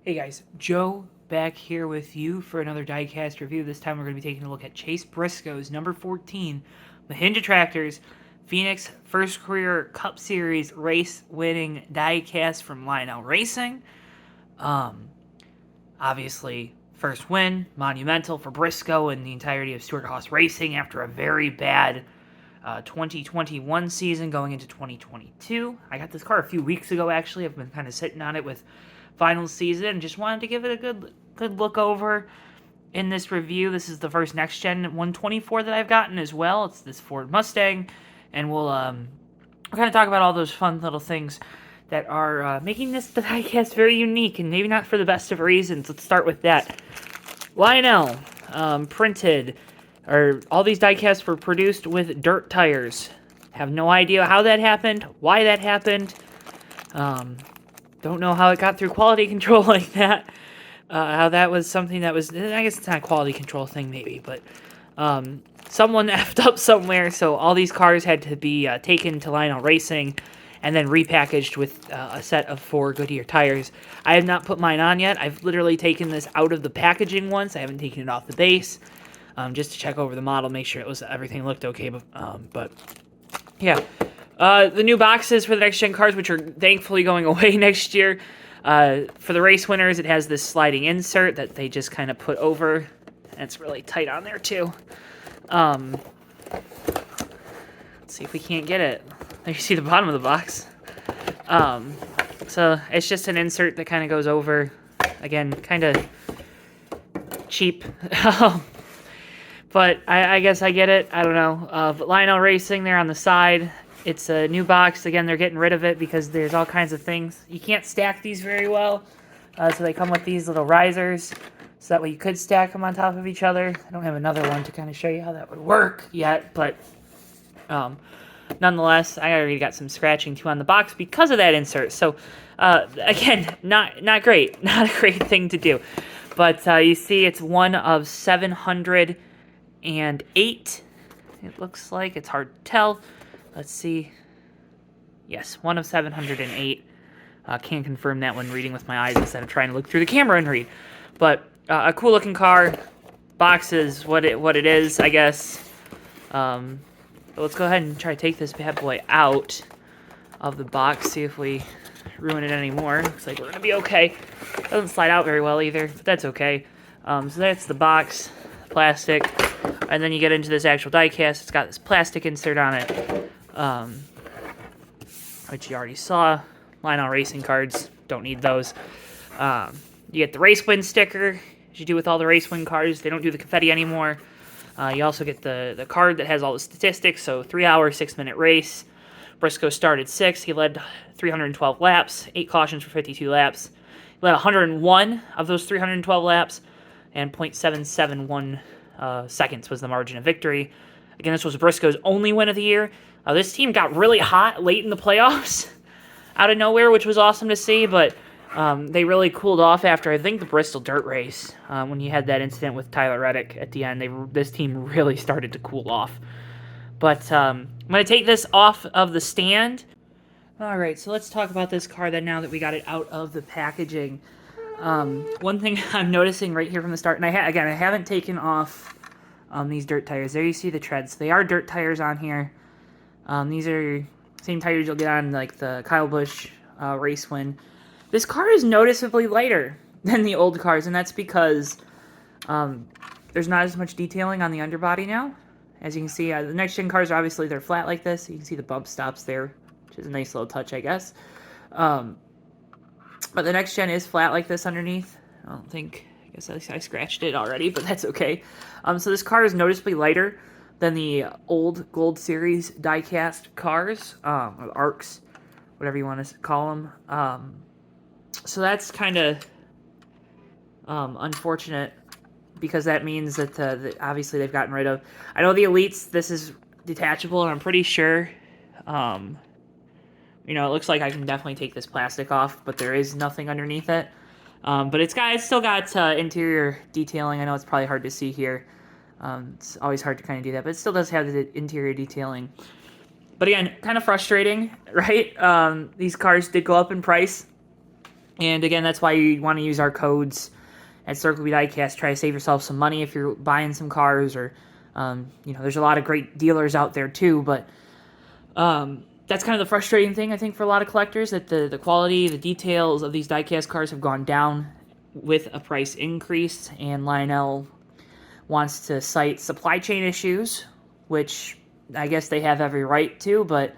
Hey guys, Joe back here with you for another diecast review. This time we're going to be taking a look at Chase Briscoe's number 14 Mahinja Tractors Phoenix First Career Cup Series race winning diecast from Lionel Racing. Obviously, first win, monumental for Briscoe and the entirety of Stewart-Haas Racing after a very bad 2021 season going into 2022. I got this car a few weeks ago, actually. I've been kind of sitting on it with final season and just wanted to give it a good look over in this review. This is the first next gen 124 that I've gotten as well. It's this Ford Mustang, and we'll kind of talk about all those fun little things that are making this diecast very unique, and maybe not for the best of reasons. Let's start with that. Lionel printed, or all these diecasts were produced with dirt tires. Have no idea how that happened, why that happened. Don't know how it got through quality control like that. How that was something that was, I guess it's not a quality control thing maybe, but someone effed up somewhere, so all these cars had to be taken to Lionel Racing and then repackaged with a set of 4 Goodyear tires. I have not put mine on yet. I've literally taken this out of the packaging once. I haven't taken it off the base, just to check over the model, make sure everything looked okay, but yeah. The new boxes for the next-gen cars, which are thankfully going away next year. For the race winners, it has this sliding insert that they just kind of put over. And it's really tight on there, too. Let's see if we can't get it. There you see the bottom of the box. So it's just an insert that kind of goes over. Again, kind of cheap. But I guess I get it. I don't know. But Lionel Racing there on the side. It's a new box. Again, they're getting rid of it because there's all kinds of things. You can't stack these very well. So they come with these little risers. So that way you could stack them on top of each other. I don't have another one to kind of show you how that would work yet. But nonetheless, I already got some scratching too on the box because of that insert. So again, not great. Not a great thing to do. But you see it's one of 708. It looks like. It's hard to tell. Let's see. Yes, one of 708. Can't confirm that when reading with my eyes instead of trying to look through the camera and read. But a cool looking car. Box is what it is, I guess. But let's go ahead and try to take this bad boy out of the box. See if we ruin it anymore. Looks like we're going to be okay. Doesn't slide out very well either, but that's okay. So that's the box. Plastic. And then you get into this actual diecast. It's got this plastic insert on it. Which you already saw. Lionel Racing cards, don't need those. You get the race win sticker, as you do with all the race win cards. They don't do the confetti anymore. You also get the card that has all the statistics. So 3-hour, 6-minute race. Briscoe started 6th. He led 312 laps, 8 cautions for 52 laps. He led 101 of those 312 laps, and .771 seconds was the margin of victory. Again, this was Briscoe's only win of the year. This team got really hot late in the playoffs out of nowhere, which was awesome to see, but they really cooled off after, I think, the Bristol Dirt Race, when you had that incident with Tyler Reddick at the end. This team really started to cool off. But I'm going to take this off of the stand. All right, so let's talk about this car then now that we got it out of the packaging. One thing I'm noticing right here from the start, and I haven't taken off these dirt tires. There you see the treads. They are dirt tires on here. These are same tires you'll get on like the Kyle Busch race win. This car is noticeably lighter than the old cars, and that's because there's not as much detailing on the underbody now. As you can see, the next gen cars obviously they're flat like this. You can see the bump stops there, which is a nice little touch, I guess. But the next gen is flat like this underneath. I guess I scratched it already, but that's okay. So this car is noticeably lighter than the old Gold Series diecast cars, or ARCs, whatever you want to call them. So that's kind of unfortunate, because that means that obviously they've gotten rid of. I know the Elites, this is detachable, and I'm pretty sure, it looks like I can definitely take this plastic off, but there is nothing underneath it. But it's still got interior detailing. I know it's probably hard to see here. It's always hard to kind of do that, but it still does have the interior detailing. But again, kind of frustrating, right? These cars did go up in price. And again, that's why you want to use our codes at CircleB Diecast. Try to save yourself some money if you're buying some cars, or there's a lot of great dealers out there too. But that's kind of the frustrating thing, I think, for a lot of collectors, that the quality, the details of these diecast cars have gone down with a price increase, and Lionel wants to cite supply chain issues, which I guess they have every right to, but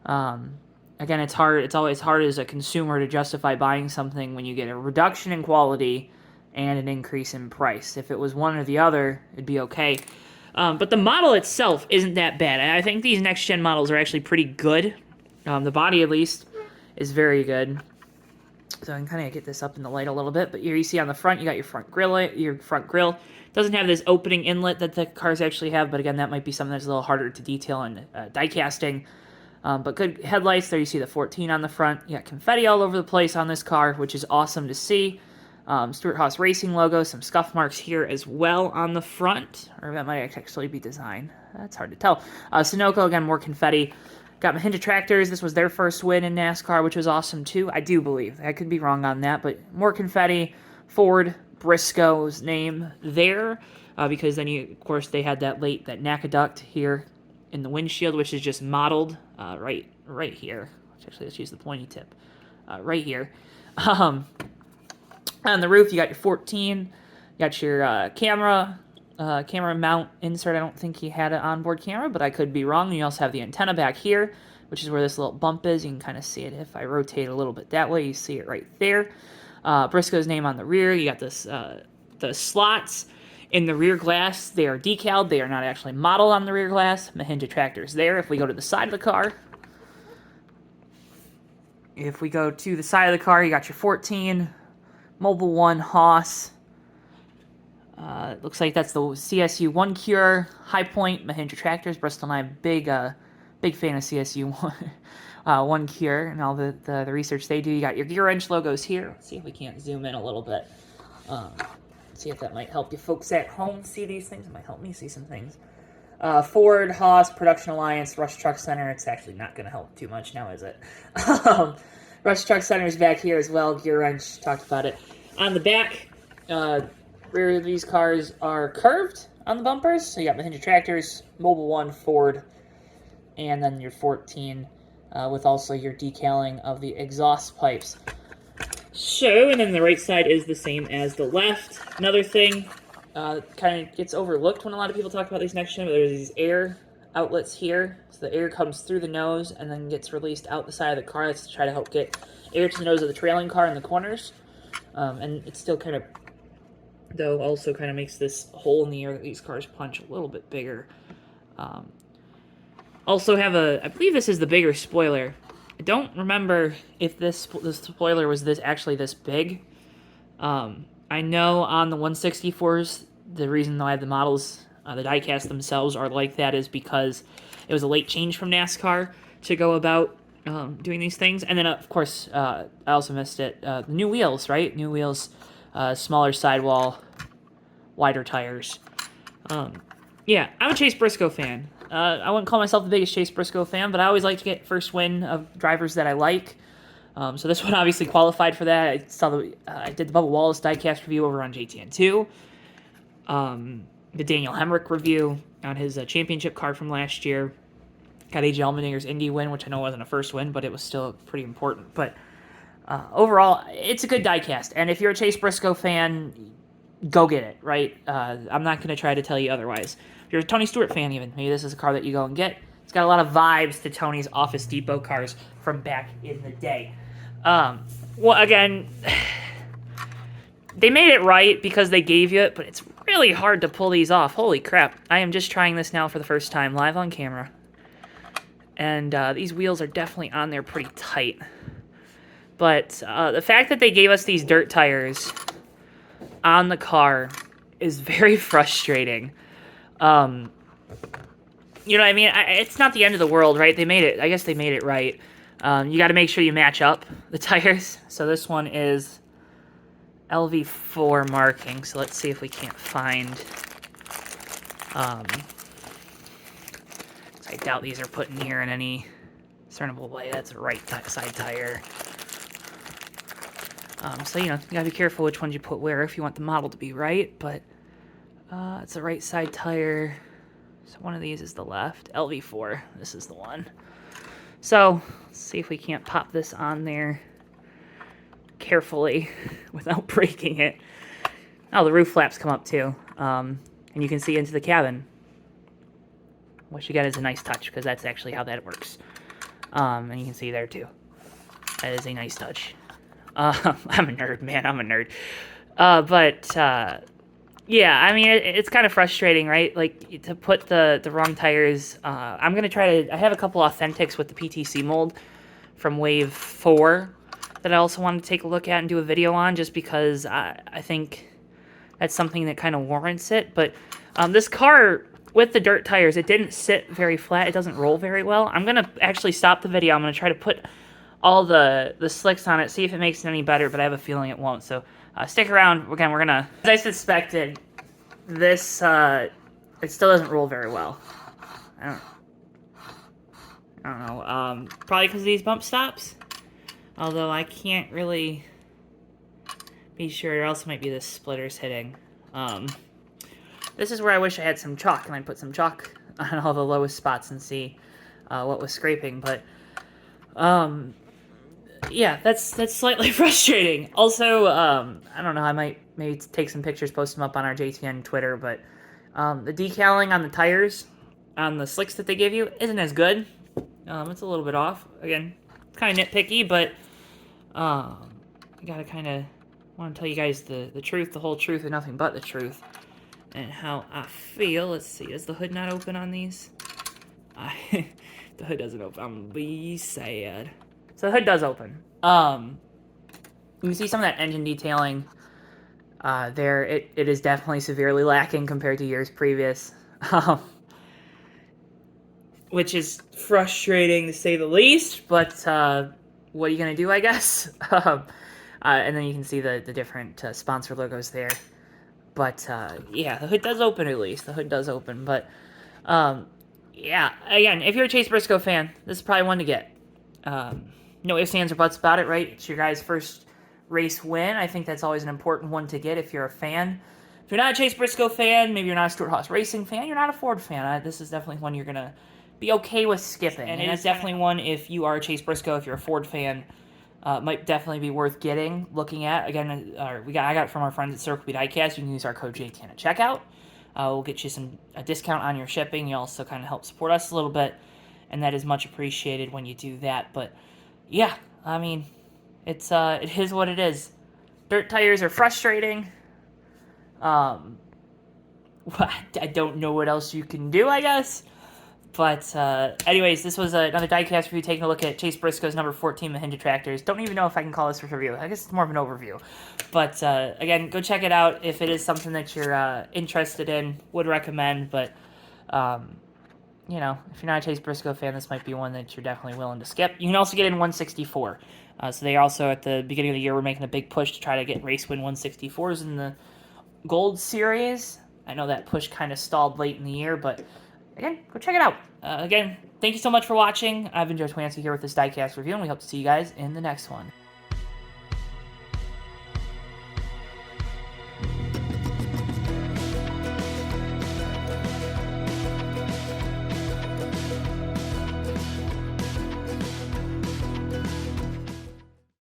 again, it's hard. It's always hard as a consumer to justify buying something when you get a reduction in quality and an increase in price. If it was one or the other, it'd be okay. But the model itself isn't that bad. I think these next-gen models are actually pretty good. The body, at least, is very good. So I can kind of get this up in the light a little bit. But here you see on the front, you got your front grill. Doesn't have this opening inlet that the cars actually have, but again, that might be something that's a little harder to detail in die casting. But good headlights. There you see the 14 on the front. You got confetti all over the place on this car, which is awesome to see. Stewart-Haas Racing logo, some scuff marks here as well on the front, or that might actually be design. That's hard to tell. Sunoco, again, more confetti. Got Mahindra Tractors. This was their first win in NASCAR, which was awesome too. I do believe. I could be wrong on that, but more confetti. Ford, Briscoe's name there, because then, of course, they had that NACA duct here in the windshield, which is just modeled right here. Actually, let's use the pointy tip. Right here. On the roof, you got your 14. You got your camera mount insert. I don't think he had an onboard camera, but I could be wrong. And you also have the antenna back here, which is where this little bump is. You can kind of see it if I rotate a little bit that way. You see it right there. Briscoe's name on the rear. You got this the slots in the rear glass. They are decaled. They are not actually modeled on the rear glass. Mahindra Tractors there. If we go to the side of the car, you got your 14, Mobile 1, Haas. It looks like that's the CSU 1 Cure, High Point, Mahindra Tractors. Bristol and I, big fan of CSU 1 Cure and all the research they do. You got your gear wrench logos here. Let's see if we can't zoom in a little bit. See if that might help you folks at home see these things. It might help me see some things. Ford, Haas, Production Alliance, Rush Truck Center. It's actually not going to help too much now, is it? Rush Truck Center is back here as well. Gear wrench, talked about it. On the back, rear of these cars are curved on the bumpers. So you got Mahindra Tractors, Mobile 1, Ford, and then your 14 with also your decaling of the exhaust pipes. So, and then the right side is the same as the left. Another thing kind of gets overlooked when a lot of people talk about these next gen, but there's these air outlets here. So the air comes through the nose and then gets released out the side of the car. That's to try to help get air to the nose of the trailing car in the corners. And it still kind of, though, also kind of makes this hole in the air that these cars punch a little bit bigger. Also have I believe this is the bigger spoiler. I don't remember if this spoiler was actually this big. I know on the 164s, the reason why the models, the diecast themselves are like that is because it was a late change from NASCAR to go about doing these things. And then, of course, I also missed it. The new wheels, right? New wheels, smaller sidewall, wider tires. Yeah, I'm a Chase Briscoe fan. I wouldn't call myself the biggest Chase Briscoe fan, but I always like to get first win of drivers that I like. So this one obviously qualified for that. I did the Bubba Wallace diecast review over on JTN2. The Daniel Hemrick review on his championship car from last year. Got AJ Allmendinger's Indy win, which I know wasn't a first win, but it was still pretty important. But overall, it's a good diecast. And if you're a Chase Briscoe fan, go get it, right? I'm not going to try to tell you otherwise. If you're a Tony Stewart fan even, maybe this is a car that you go and get. It's got a lot of vibes to Tony's Office Depot cars from back in the day. Well, again, they made it right because they gave you it, but it's really hard to pull these off. Holy crap. I am just trying this now for the first time, live on camera. And these wheels are definitely on there pretty tight. But the fact that they gave us these dirt tires on the car is very frustrating. You know what I mean? It's not the end of the world, right? They made it. I guess they made it right. You got to make sure you match up the tires. So this one is LV4 marking. So let's see if we can't find. I doubt these are put in here in any discernible way. That's a right side tire. So, you know, you gotta be careful which ones you put where if you want the model to be right, but it's the right side tire. So one of these is the left. LV4, this is the one. So, let's see if we can't pop this on there carefully without breaking it. Oh, the roof flaps come up too. And you can see into the cabin. What you got is a nice touch, because that's actually how that works. And you can see there too. That is a nice touch. I'm a nerd, man. I'm a nerd. Yeah, I mean, it's kind of frustrating, right? Like, to put the wrong tires. I'm going to try to... I have a couple authentics with the PTC mold from Wave 4 that I also wanted to take a look at and do a video on, just because I think that's something that kind of warrants it. But this car, with the dirt tires, it didn't sit very flat. It doesn't roll very well. I'm going to actually stop the video. I'm going to try to put all the slicks on it, see if it makes it any better, but I have a feeling it won't. So stick around. Again, we're going to... As I suspected, this, it still doesn't roll very well. I don't know. Probably because of these bump stops. Although I can't really be sure. There also might be the splitters hitting. This is where I wish I had some chalk, and I'd put some chalk on all the lowest spots and see what was scraping. But yeah, that's slightly frustrating. Also, I don't know. I might maybe take some pictures, post them up on our JTN Twitter. But the decaling on the tires, on the slicks that they give you, isn't as good. It's a little bit off. Again, it's kind of nitpicky, but I gotta kind of want to tell you guys the truth, the whole truth, and nothing but the truth, and how I feel. Let's see, is the hood not open on these? The hood doesn't open. I'm gonna be sad. So the hood does open. You can see some of that engine detailing there. It is definitely severely lacking compared to years previous. Which is frustrating to say the least, but what are you going to do, I guess? And then you can see the different sponsor logos there. But yeah, the hood does open at least. The hood does open. But yeah, again, if you're a Chase Briscoe fan, this is probably one to get. No ifs, ands, or buts about it, right? It's your guys' first race win. I think that's always an important one to get if you're a fan. If you're not a Chase Briscoe fan, maybe you're not a Stewart-Haas Racing fan, you're not a Ford fan, this is definitely one you're going to be okay with skipping. And it is definitely one, if you are a Chase Briscoe, if you're a Ford fan, might definitely be worth getting, looking at. Again, I got it from our friends at CircleB Diecast. You can use our code JTN at checkout. We'll get you a discount on your shipping. You also kind of help support us a little bit, and that is much appreciated when you do that. But yeah, I mean, it is what it is. Dirt tires are frustrating. I don't know what else you can do, I guess. But anyways, this was another diecast review, taking a look at Chase Briscoe's number 14 Mahindra tractors. Don't even know if I can call this a review. I guess it's more of an overview. But again, go check it out if it is something that you're interested in. Would recommend. But you know, if you're not a Chase Briscoe fan, this might be one that you're definitely willing to skip. You can also get in 164. So they also, at the beginning of the year, were making a big push to try to get race win 164s in the Gold Series. I know that push kind of stalled late in the year, but again, go check it out. Again, thank you so much for watching. I've enjoyed Twancy here with this diecast review, and we hope to see you guys in the next one.